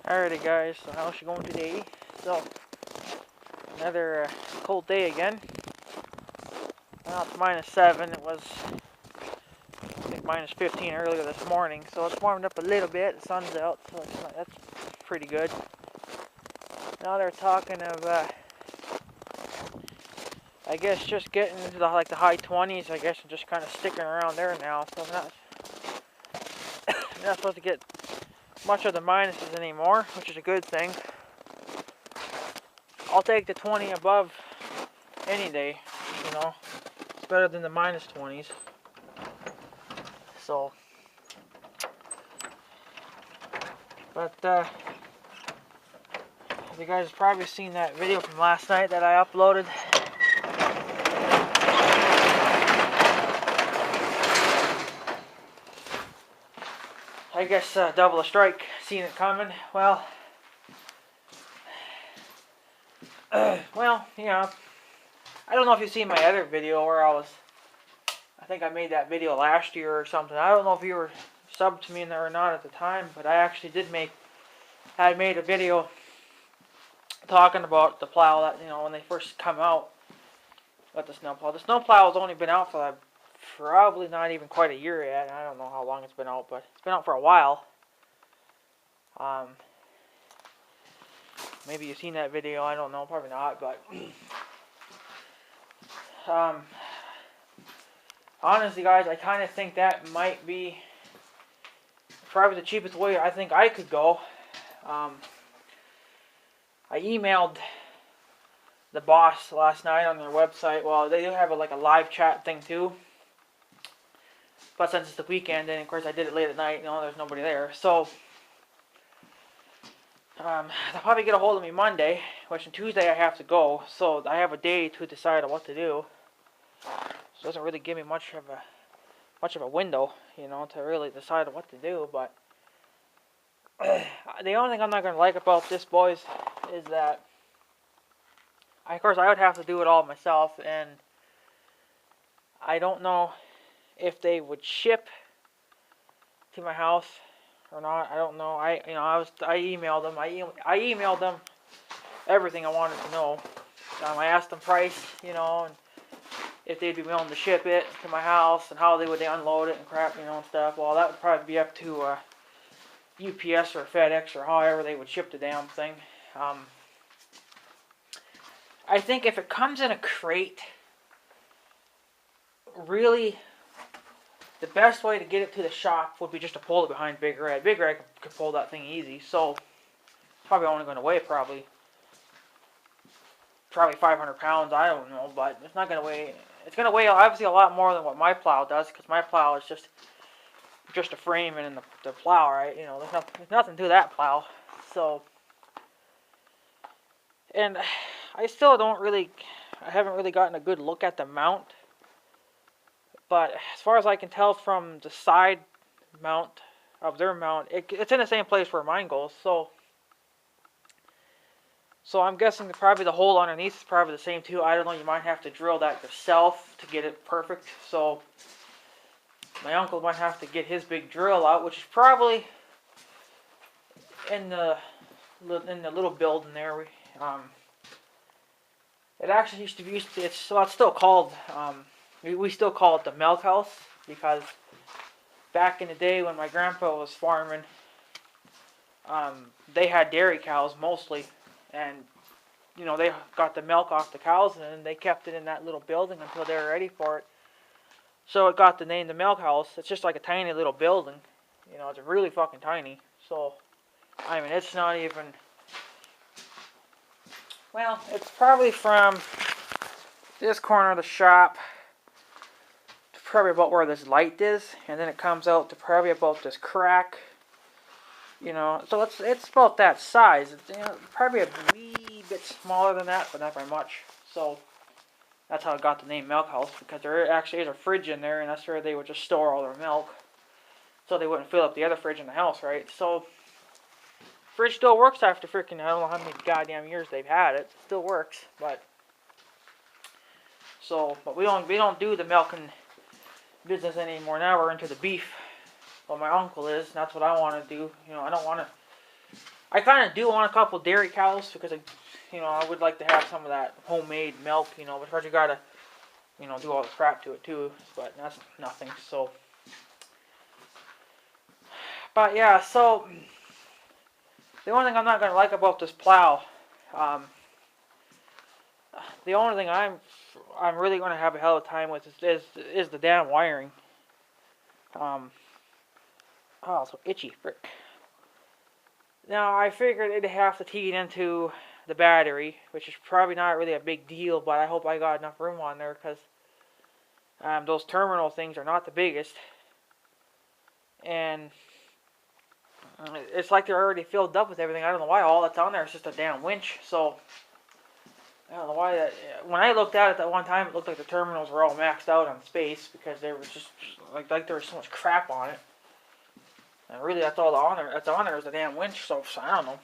Alrighty guys, so how's she going today? So, another cold day again. Now it's -7, it was I think -15 earlier this morning, so it's warmed up a little bit, the sun's out, so that's pretty good. Now they're talking of, I guess just getting into the high 20s, I guess, and just kind of sticking around there now, so I'm not supposed to get much of the minuses anymore, which is a good thing. I'll take the 20 above any day, you know. It's better than the -20s. So, but you guys have probably seen that video from last night that I uploaded. I guess double a strike, seen it coming. Well, yeah. I don't know if you've seen my other video where I think I made that video last year or something. I don't know if you were subbed to me in there or not at the time, but I actually had made a video talking about the plow that, when they first come out with the snowplow. The snowplow has only been out for probably not even quite a year yet. I don't know how long it's been out, but it's been out for a while. Maybe you've seen that video, I don't know, probably not, but honestly guys, I kind of think that might be probably the cheapest way I think I could go. I emailed the boss last night on their website. Well, they do have a live chat thing too, but since it's the weekend, and of course I did it late at night, there's nobody there, so they'll probably get a hold of me Monday, which on Tuesday I have to go, so I have a day to decide on what to do. So it doesn't really give me much of a window, to really decide on what to do. But the only thing I'm not going to like about this, boys, is that of course I would have to do it all myself, and I don't know if they would ship to my house or not. I don't know. I emailed them. I emailed them everything I wanted to know. I asked them price, and if they'd be willing to ship it to my house, and how they unload it and crap, and stuff. Well, that would probably be up to UPS or FedEx or however they would ship the damn thing. I think if it comes in a crate, really, the best way to get it to the shop would be just to pull it behind Big Red. Big Red could pull that thing easy, so probably only going to weigh probably 500 pounds, I don't know, but it's not going to weigh, it's going to weigh obviously a lot more than what my plow does, because my plow is just a frame and the plow, right? There's nothing to that plow, so, and I haven't really gotten a good look at the mount, but as far as I can tell from the side mount of their mount, it's in the same place where mine goes, so I'm guessing probably the hole underneath is probably the same too. I don't know, you might have to drill that yourself to get it perfect. So my uncle might have to get his big drill out, which is probably in the little building there. It actually used to be, it's still called, we still call it the milk house, because back in the day when my grandpa was farming, they had dairy cows mostly. And, they got the milk off the cows, and then they kept it in that little building until they were ready for it. So it got the name the milk house. It's just like a tiny little building. It's really fucking tiny. So, I mean, it's not even, well, it's probably from this corner of the shop to probably about where this light is. And then it comes out to probably about this crack. So it's about that size. It's, probably a wee bit smaller than that, but not very much. So that's how it got the name Milk House, because there actually is a fridge in there, and that's where they would just store all their milk, so they wouldn't fill up the other fridge in the house, right? So fridge still works after freaking, I don't know how many goddamn years they've had it. It still works, but we don't do the milking business anymore. Now we're into the beef. Well, my uncle is, and that's what I want to do. I don't want to I kind of do want a couple dairy cows because I would like to have some of that homemade milk, but first you gotta, do all the crap to it too, but that's nothing, so. But yeah, so, the only thing I'm not gonna like about this plow, the only thing I'm really gonna have a hell of a time with is the damn wiring. Oh, so itchy, frick. Now, I figured it'd have to key it into the battery, which is probably not really a big deal, but I hope I got enough room on there, because those terminal things are not the biggest. And it's like they're already filled up with everything. I don't know why all that's on there is just a damn winch, so I don't know why that. When I looked at it that one time, it looked like the terminals were all maxed out on space, because there was just, like there was so much crap on it. And really, that's all that's on there is the damn winch, so I don't know.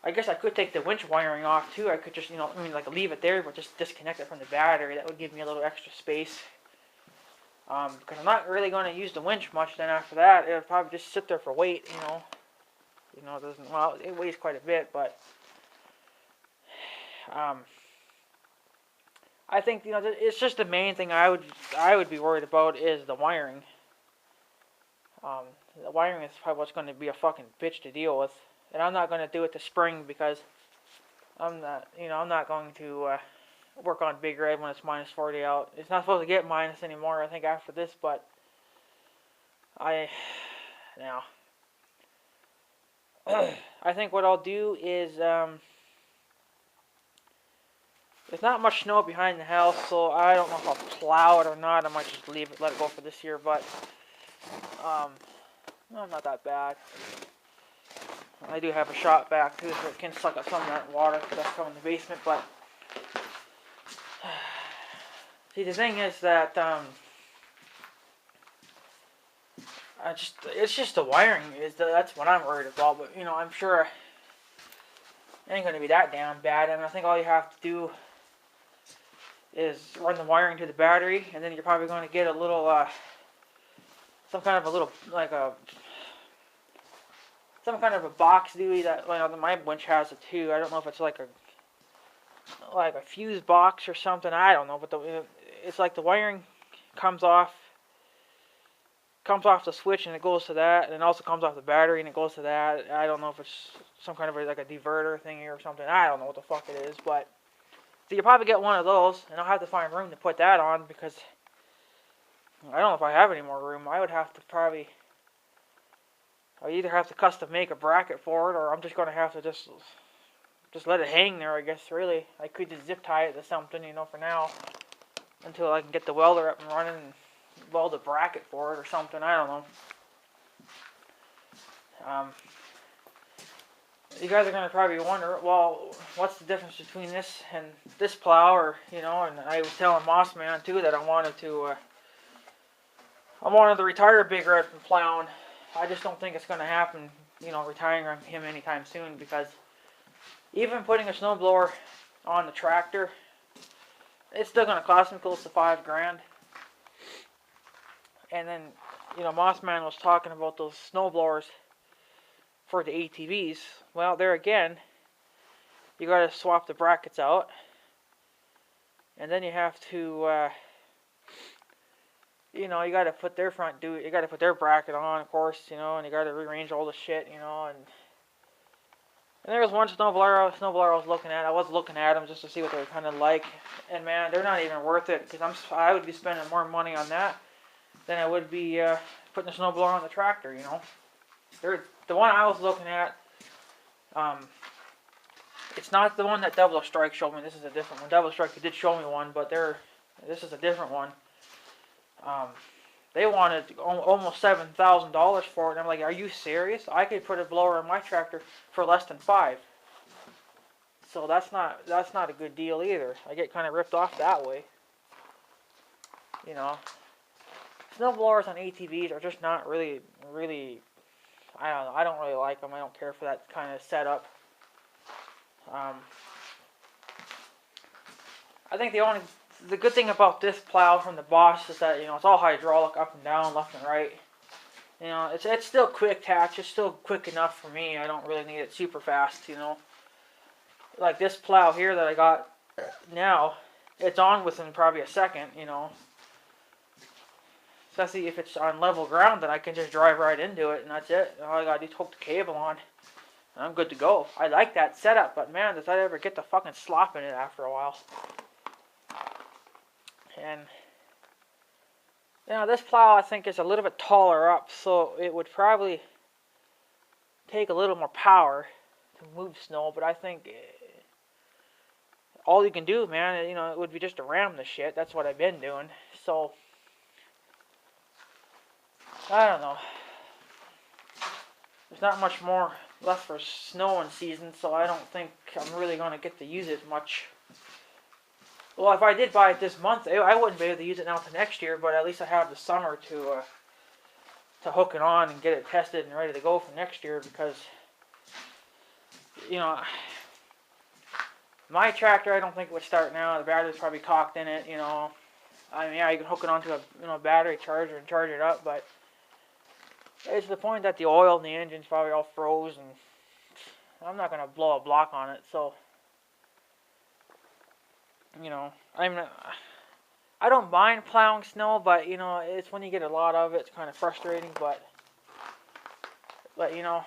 I guess I could take the winch wiring off too. I could just, like leave it there, but just disconnect it from the battery. That would give me a little extra space. Because I'm not really going to use the winch much then after that. It'll probably just sit there for weight, it doesn't, well, it weighs quite a bit, but, I think, it's just the main thing I would be worried about is the wiring. The wiring is probably what's going to be a fucking bitch to deal with. And I'm not going to do it to spring because I'm not going to work on Big Red when it's minus 40 out. It's not supposed to get minus anymore, I think, after this, but I think what I'll do is, there's not much snow behind the house, so I don't know if I'll plow it or not. I might just leave it, let it go for this year, but no, not that bad. I do have a shop back too, so it can suck up some of that water that's coming in the basement, but see, the thing is that it's just the wiring that's what I'm worried about. But I'm sure it ain't gonna be that damn bad. I think all you have to do is run the wiring to the battery, and then you're probably going to get a little some kind of a little some kind of a box duty that my winch has it too. I don't know if it's like a fuse box or something. I don't know, but it's like the wiring comes off the switch and it goes to that, and it also comes off the battery and it goes to that. I don't know if it's some kind of like a diverter thingy or something. I don't know what the fuck it is, but so you probably get one of those, and I'll have to find room to put that on because I don't know if I have any more room. I would have to probably. I either have to custom make a bracket for it, or I'm just going to have to just let it hang there, I guess, really. I could just zip tie it to something, for now, until I can get the welder up and running and weld a bracket for it or something. I don't know. You guys are going to probably wonder, well, what's the difference between this and this plow, or, and I was telling Mossman, too, that I wanted to retire Big Red from plowing. I just don't think it's going to happen, retiring him anytime soon, because even putting a snowblower on the tractor, it's still going to cost me close to $5,000. And then, Mossman was talking about those snowblowers for the ATVs. Well, there again, you got to swap the brackets out, and then you have to you got to put their you got to put their bracket on, of course, and you got to rearrange all the shit, and there was one snowblower I was looking at. I was looking at them just to see what they were kind of like, and man, they're not even worth it, because I would be spending more money on that than I would be putting a snowblower on the tractor, The one I was looking at, it's not the one that Double Strike showed me. This is a different one. Double Strike did show me one, but this is a different one. They wanted almost $7,000 for it, and I'm like, are you serious? I could put a blower on my tractor for less than $5,000. So that's not a good deal either. I get kind of ripped off that way. Snow blowers on ATVs are just not really, I don't know. I don't really like them. I don't care for that kind of setup. I think the good thing about this plow from the Boss is that, it's all hydraulic up and down, left and right. You know, it's still quick tatch. It's still quick enough for me. I don't really need it super fast, you know. Like this plow here that I got now, it's on within probably a second, you know. Especially if it's on level ground, then I can just drive right into it, and that's it. All I gotta do is hook the cable on, and I'm good to go. I like that setup, but man, does that ever get the fucking slop in it after a while. And you know, this plow I think is a little bit taller up, so it would probably take a little more power to move snow, but I think all you can do, man, you know, it would be just to ram the shit. That's what I've been doing. So I don't know. There's not much more left for snowing season, so I don't think I'm really going to get to use it much. Well, if I did buy it this month, I wouldn't be able to use it now for next year, but at least I have the summer to hook it on and get it tested and ready to go for next year, because, you know, my tractor I don't think would start now. The battery's probably cocked in it, you know. I mean, yeah, you can hook it onto a battery charger and charge it up, but it's the point that the oil in the engine's probably all froze, and I'm not going to blow a block on it, so, you know, I don't mind plowing snow, but, you know, it's when you get a lot of it, it's kind of frustrating, but, you know,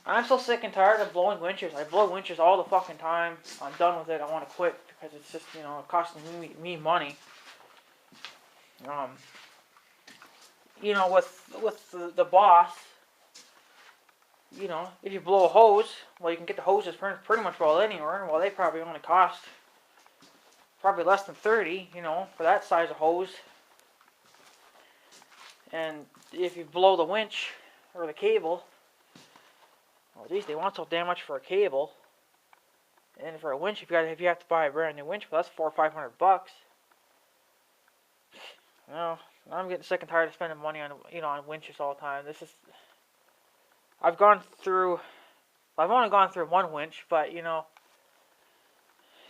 I'm so sick and tired of blowing winches. I blow winches all the fucking time. I'm done with it. I want to quit because it's just, you know, costing me money. You know, with the Boss, you know, if you blow a hose, well, you can get the hoses pretty much well anywhere. Well, they probably only cost probably less than 30, you know, for that size of hose. And if you blow the winch or the cable, well, geez, they want so damn much for a cable. And for a winch, if you have to buy a brand new winch, well, that's $400 or $500. You know, I'm getting sick and tired of spending money on, you know, on winches all the time. I've only gone through one winch, but, you know,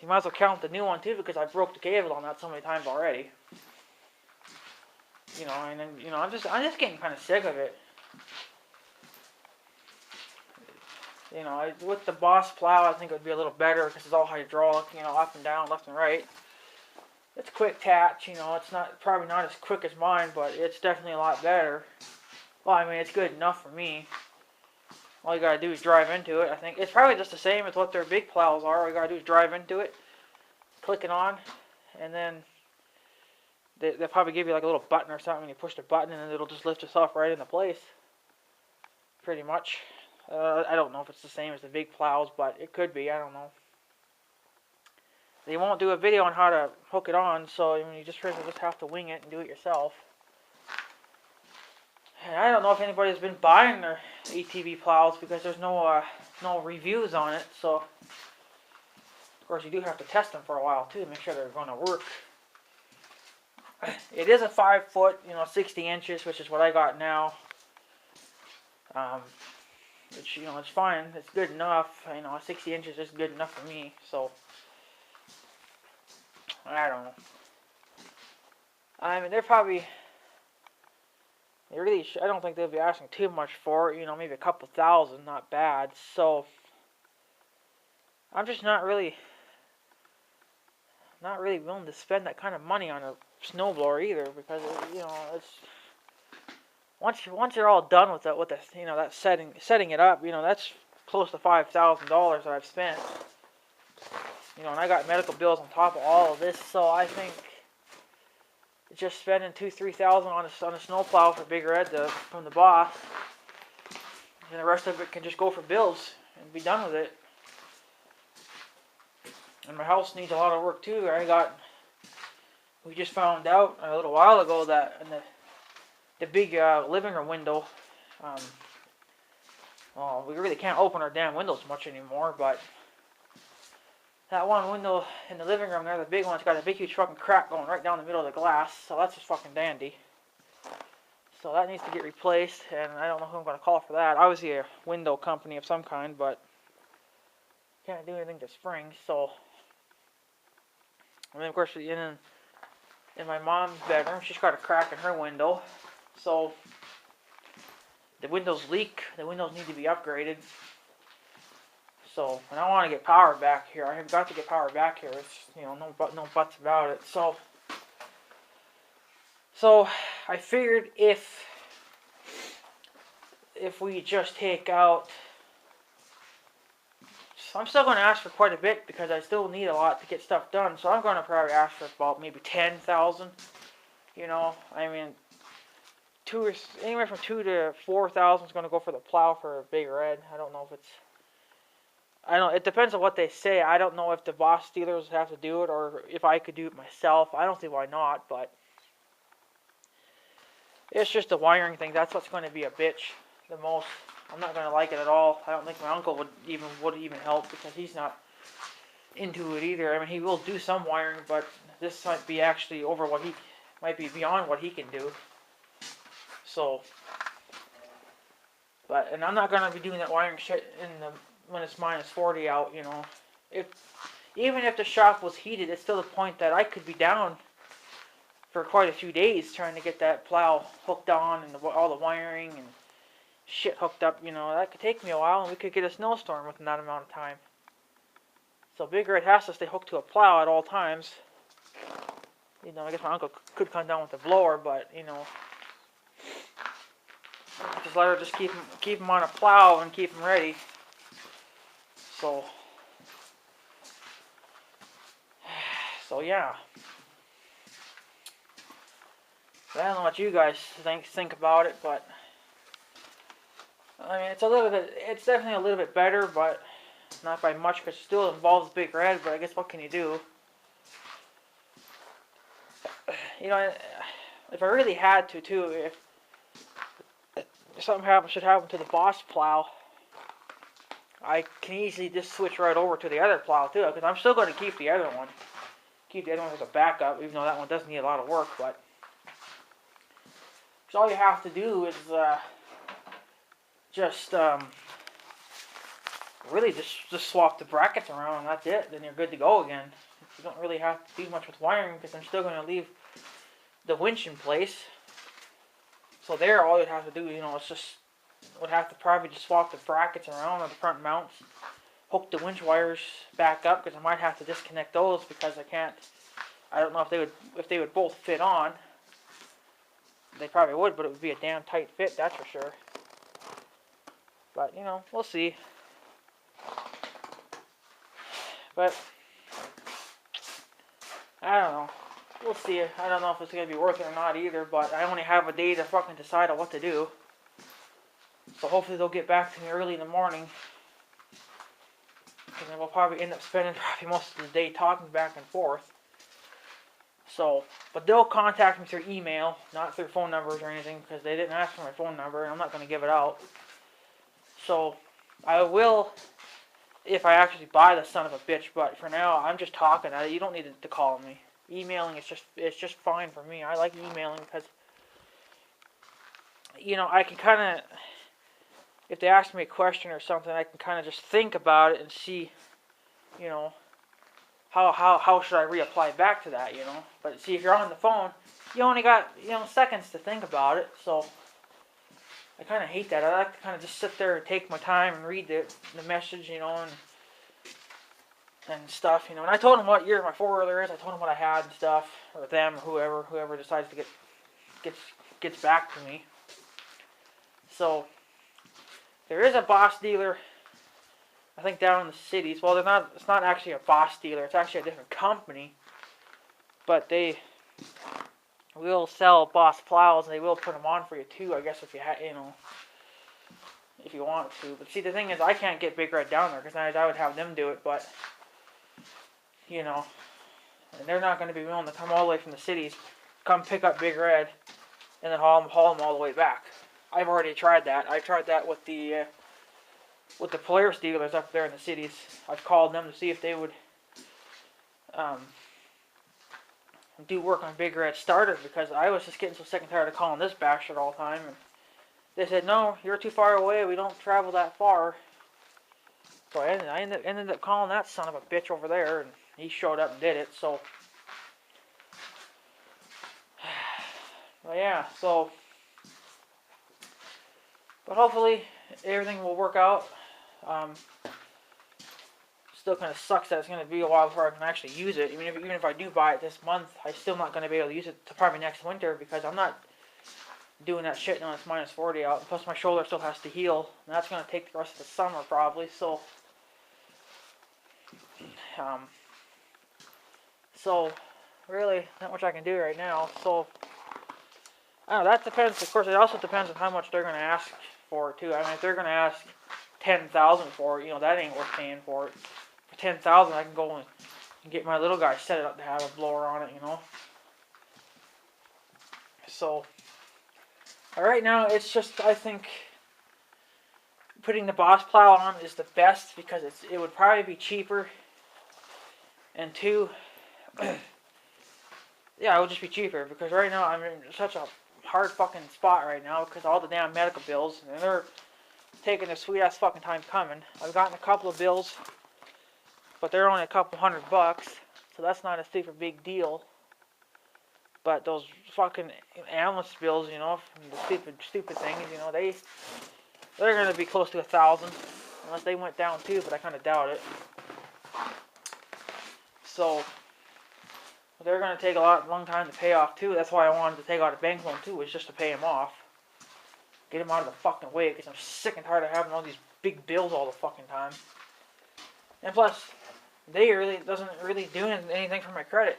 you might as well count the new one too, because I broke the cable on that so many times already. You know, and then, you know, I'm just getting kind of sick of it. You know, with the Boss plow, I think it would be a little better because it's all hydraulic, you know, up and down, left and right. It's quick tatch, you know, it's probably not as quick as mine, but it's definitely a lot better. Well, I mean, it's good enough for me. All you gotta do is drive into it. I think it's probably just the same as what their big plows are. All you gotta do is drive into it, click it on, and then they'll probably give you like a little button or something, and you push the button, and it'll just lift itself right into place. Pretty much. I don't know if it's the same as the big plows, but it could be. I don't know. They won't do a video on how to hook it on, so I mean, you just have to wing it and do it yourself. And I don't know if anybody's been buying their ATV plows because there's no reviews on it. So, of course, you do have to test them for a while too to make sure they're going to work. It is a 5-foot, you know, 60 inches, which is what I got now. Which, you know, it's fine. It's good enough. You know, 60 inches is good enough for me. So, I don't know. I mean, I don't think they'll be asking too much for it. You know, maybe a couple thousand, not bad. So, I'm just not really willing to spend that kind of money on a snowblower either, because you know, it's once you're all done with it, you know, that setting it up, you know, that's close to $5,000 that I've spent. You know, and I got medical bills on top of all of this, so I think just spending $2,000-3,000 on a snowplow for Big Red from the Boss, and the rest of it can just go for bills and be done with it. And my house needs a lot of work too. We just found out a little while ago that in the big living room window, well, we really can't open our damn windows much anymore, but that one window in the living room there, the big one, it's got a big huge fucking crack going right down the middle of the glass, so that's just fucking dandy. So that needs to get replaced, and I don't know who I'm going to call for that. Obviously a window company of some kind, but can't do anything this spring, so. And then of course, in my mom's bedroom, she's got a crack in her window, so the windows leak. The windows need to be upgraded. So, and I want to get power back here. I have got to get power back here. It's, you know, no buts about it. So I figured if we just take out, so I'm still going to ask for quite a bit because I still need a lot to get stuff done. So I'm going to probably ask for about maybe 10,000. You know, I mean, anywhere from 2 to 4,000 is going to go for the plow for a big red. I don't know if it's. I don't. It depends on what they say. I don't know if the boss dealers have to do it or if I could do it myself. I don't see why not, but it's just a wiring thing. That's what's going to be a bitch the most. I'm not going to like it at all. I don't think my uncle would even help because he's not into it either. I mean, he will do some wiring, but this might be actually over what he might be beyond what he can do. So, and I'm not going to be doing that wiring shit when it's minus 40 out. You know, even if the shop was heated, it's still the point that I could be down for quite a few days trying to get that plow hooked on and all the wiring and shit hooked up. You know, that could take me a while, and we could get a snowstorm within that amount of time. So Big Red has to stay hooked to a plow at all times. You know, I guess my uncle could come down with a blower, but you know, just let her just keep him on a plow and keep him ready. So yeah. I don't know what you guys think about it, but I mean, it's definitely a little bit better, but not by much because it still involves Big Red, but I guess what can you do? You know, if I really had to, too, if something should happen to the boss plow, I can easily just switch right over to the other plow, too, because I'm still going to keep the other one. Keep the other one as a backup, even though that one does need a lot of work, but so all you have to do is really just swap the brackets around and that's it. Then you're good to go again. You don't really have to do much with wiring because I'm still going to leave the winch in place. So there, all you'd have to do, you know, would have to probably just swap the brackets around on the front mounts, hook the winch wires back up because I might have to disconnect those because I don't know if they would both fit on. They probably would, but it would be a damn tight fit, that's for sure. But, you know, we'll see. But, I don't know. We'll see. I don't know if it's going to be worth it or not either, but I only have a day to fucking decide on what to do. So hopefully they'll get back to me early in the morning. And then we'll probably end up spending most of the day talking back and forth. So, but they'll contact me through email, not through phone numbers or anything, because they didn't ask for my phone number, and I'm not going to give it out. So, I will, if I actually buy the son of a bitch, but for now, I'm just talking. You don't need to call me. Emailing it's just fine for me. I like emailing because, you know, I can kind of, if they ask me a question or something, I can kind of just think about it and see, you know, how should I reapply back to that, you know? But see, if you're on the phone, you only got, you know, seconds to think about it. So I kind of hate that. I like to kind of just sit there and take my time and read the message, you know, and stuff, you know. And I told them what year my four-wheeler is. I told them what I had and stuff, or them, or whoever decides to gets back to me. So there is a boss dealer, I think, down in the cities. Well, it's not actually a boss dealer. It's actually a different company. But they will sell boss plows, and they will put them on for you too, I guess, if you want to. But see, the thing is, I can't get Big Red down there because I would have them do it. But you know, and they're not going to be willing to come all the way from the cities, come pick up Big Red, and then haul them all the way back. I've already tried that. I tried that with the Polaris dealers up there in the cities. I've called them to see if they would do work on Big Red starter because I was just getting so sick and tired of calling this bastard all the time. And they said, no, you're too far away. We don't travel that far. So I ended up calling that son of a bitch over there, and he showed up and did it. So, well, yeah. So But hopefully everything will work out. Still kind of sucks that it's going to be a while before I can actually use it. Even if I do buy it this month, I'm still not going to be able to use it to probably next winter because I'm not doing that shit when it's minus 40 out. Plus my shoulder still has to heal. And that's going to take the rest of the summer probably. So, really, not much I can do right now. So, I don't know, that depends. Of course, it also depends on how much they're going to ask for it too. I mean, if they're going to ask $10,000 for it, that ain't worth paying for it. For $10,000, I can go and get my little guy set it up to have a blower on it, So, right now, it's just, I think, putting the Boss plow on is the best because it would probably be cheaper. And two, yeah, it would just be cheaper because right now I'm in such a hard fucking spot right now because of all the damn medical bills, and they're taking their sweet ass fucking time coming. I've gotten a couple of bills, but they're only a couple $100, so that's not a super big deal. But those fucking ambulance bills, from the stupid things, they're gonna be close to 1,000 unless they went down too, but I kind of doubt it. So they're gonna take a long time to pay off too. That's why I wanted to take out a bank loan too, was just to pay them off. Get them out of the fucking way, because I'm sick and tired of having all these big bills all the fucking time. And plus, doesn't really do anything for my credit.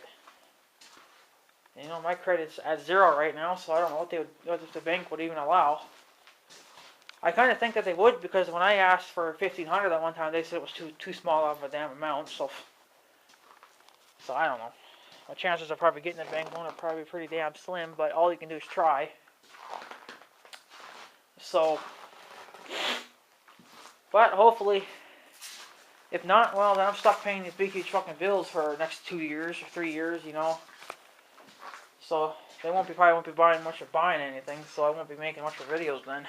My credit's at 0 right now, so I don't know what the bank would even allow. I kind of think that they would, because when I asked for $1,500 that one time, they said it was too small of a damn amount. So I don't know. My chances of probably getting a bank loan are probably pretty damn slim, but all you can do is try. So, but hopefully, if not, well, then I'm stuck paying these big, huge fucking bills for the next 2 years or 3 years, So, they probably won't be buying much or buying anything, so I won't be making much of videos then.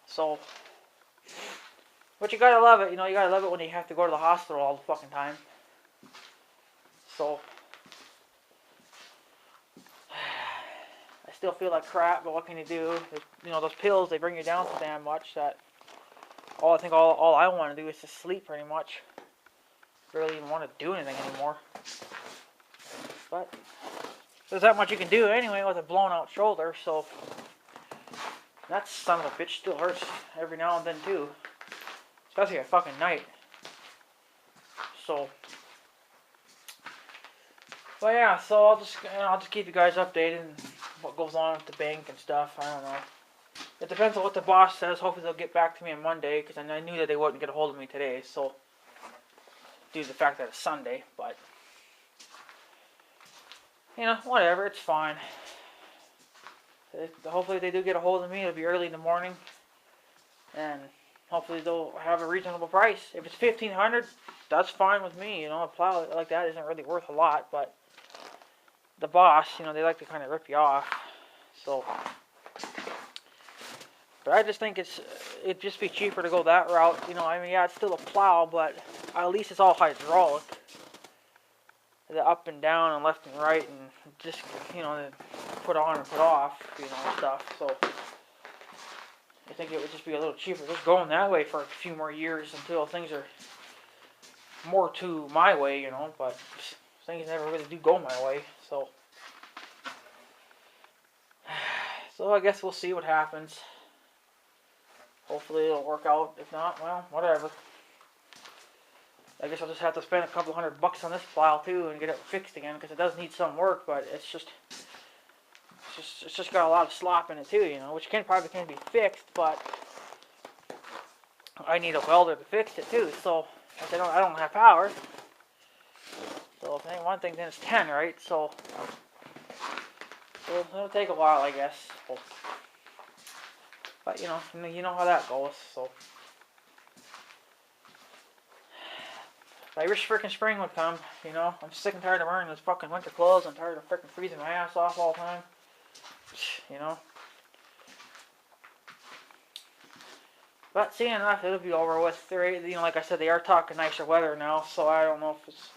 So, but you gotta love it, you gotta love it when you have to go to the hospital all the fucking time. So, I still feel like crap, but what can you do? Those pills, they bring you down so damn much that all I want to do is just sleep pretty much. Barely even want to do anything anymore. But there's that much you can do anyway with a blown out shoulder, so that son of a bitch still hurts every now and then too. Especially at fucking night. So, but yeah, so I'll just keep you guys updated on what goes on with the bank and stuff. I don't know. It depends on what the boss says. Hopefully they'll get back to me on Monday, because I knew that they wouldn't get a hold of me today, so due to the fact that it's Sunday, but whatever, it's fine. Hopefully they do get a hold of me. It'll be early in the morning, and hopefully they'll have a reasonable price. If it's $1,500, that's fine with me. A plow like that isn't really worth a lot, but the boss, they like to kind of rip you off. So, but I just think it'd just be cheaper to go that route. Yeah, it's still a plow, but at least it's all hydraulic. The up and down and left and right, and just the put on and put off, stuff. So I think it would just be a little cheaper just going that way for a few more years until things are more to my way, but things never really do go my way. So I guess we'll see what happens. Hopefully it'll work out. If not, well, whatever. I guess I'll just have to spend a couple $100 on this plow too and get it fixed again, because it does need some work, but it's just got a lot of slop in it too, which probably can be fixed, but I need a welder to fix it too. So I don't have power. So if it ain't one thing, then it's 10, right? So it'll take a while, I guess. But you know how that goes. So I wish freaking spring would come. I'm sick and tired of wearing those fucking winter clothes. I'm tired of freaking freezing my ass off all the time. But seeing enough, it'll be over with. Like I said, they are talking nicer weather now, so I don't know if it's.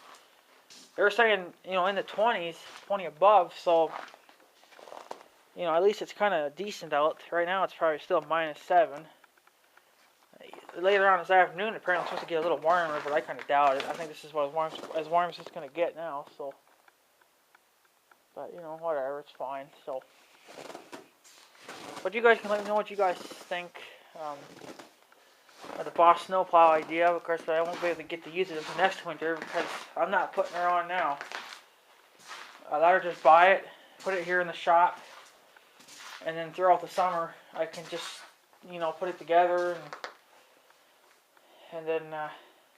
They're saying, in the 20s, 20 above, so you know, at least it's kind of decent out. Right now it's probably still -7. Later on this afternoon, apparently it's supposed to get a little warmer, but I kind of doubt it. I think this is what as warm as it's going to get now, so. But, you know, whatever, it's fine, so. But you guys can let me know what you guys think of the Boss snowplow idea. Of course, I won't be able to get to use it until next winter because I'm not putting her on now. I'd rather just buy it, put it here in the shop, and then throughout the summer, I can just, you know, put it together and then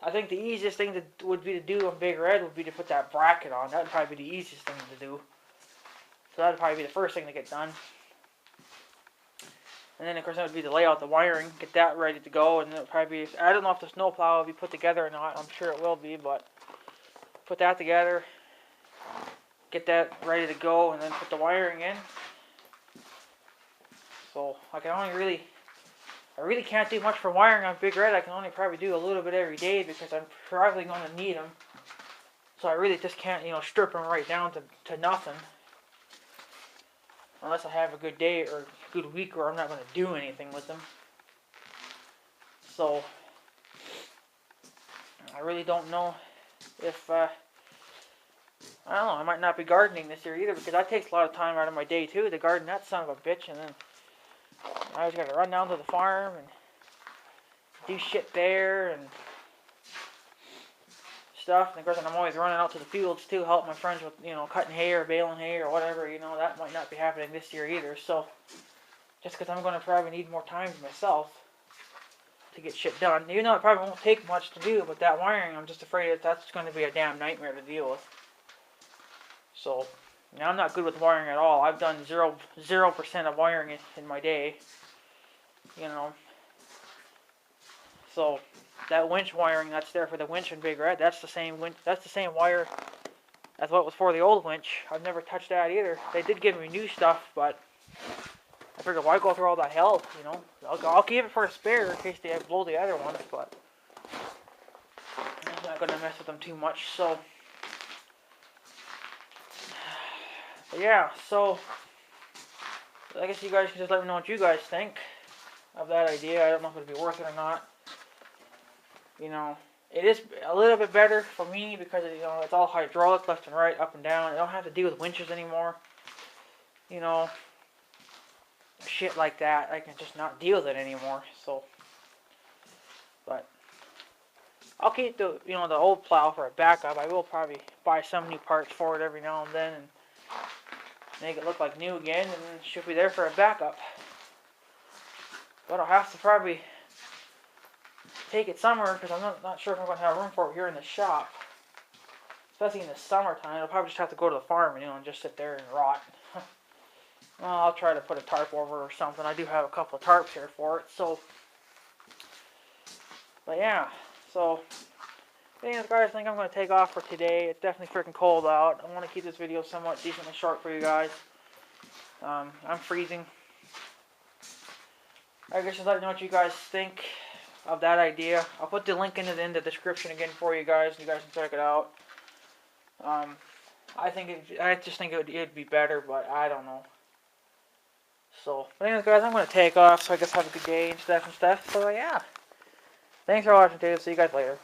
I think the easiest thing would be to do on Big Red would be to put that bracket on. That would probably be the easiest thing to do. So that would probably be the first thing to get done. And then of course that would be to lay out the wiring, get that ready to go, and it would probably be, I don't know if the snowplow will be put together or not. I'm sure it will be, but put that together, get that ready to go, and then put the wiring in. So I really can't do much for wiring on Big Red. I can only probably do a little bit every day because I'm probably going to need them. So I really just can't, you know, strip them right down to nothing. Unless I have a good day or a good week where I'm not going to do anything with them. So I really don't know if, I don't know, I might not be gardening this year either because that takes a lot of time out of my day too to garden that son of a bitch, and then I always got to run down to the farm and do shit there and stuff. And of course, I'm always running out to the fields too, help my friends with, you know, cutting hay or baling hay or whatever. You know, that might not be happening this year either. So, just because I'm going to probably need more time for myself to get shit done. Even though it probably won't take much to do, but that wiring, I'm just afraid that that's going to be a damn nightmare to deal with. So, you know, I'm not good with wiring at all. I've done 0% of wiring in my day. You know, so that winch wiring that's there for the winch in Big Red, that's the same winch, that's the same wire as what was for the old winch. I've never touched that either. They did give me new stuff, but I figured why go through all that hell, you know? I'll keep it for a spare in case they blow the other ones, but I'm not gonna mess with them too much. So, but yeah, so I guess you guys can just let me know what you guys think of that idea. I don't know if it'd be worth it or not. You know, it is a little bit better for me because, you know, it's all hydraulic, left and right, up and down. I don't have to deal with winches anymore. You know, shit like that. I can just not deal with it anymore. So, but I'll keep the, you know, the old plow for a backup. I will probably buy some new parts for it every now and then and make it look like new again, and it should be there for a backup. But I'll have to probably take it somewhere because I'm not sure if I'm going to have room for it here in the shop. Especially in the summertime. I'll probably just have to go to the farm, you know, and just sit there and rot. Well, I'll try to put a tarp over or something. I do have a couple of tarps here for it, so. But yeah, so. Anyways, guys, I think I'm going to take off for today. It's definitely freaking cold out. I want to keep this video somewhat decently short for you guys. I'm freezing. I guess just let me know what you guys think of that idea. I'll put the link in the description again for you guys. You guys can check it out. I just think it'd be better, but I don't know. So, but anyways, guys, I'm going to take off. So I guess have a good day and stuff. So yeah, thanks for watching, dude. See you guys later.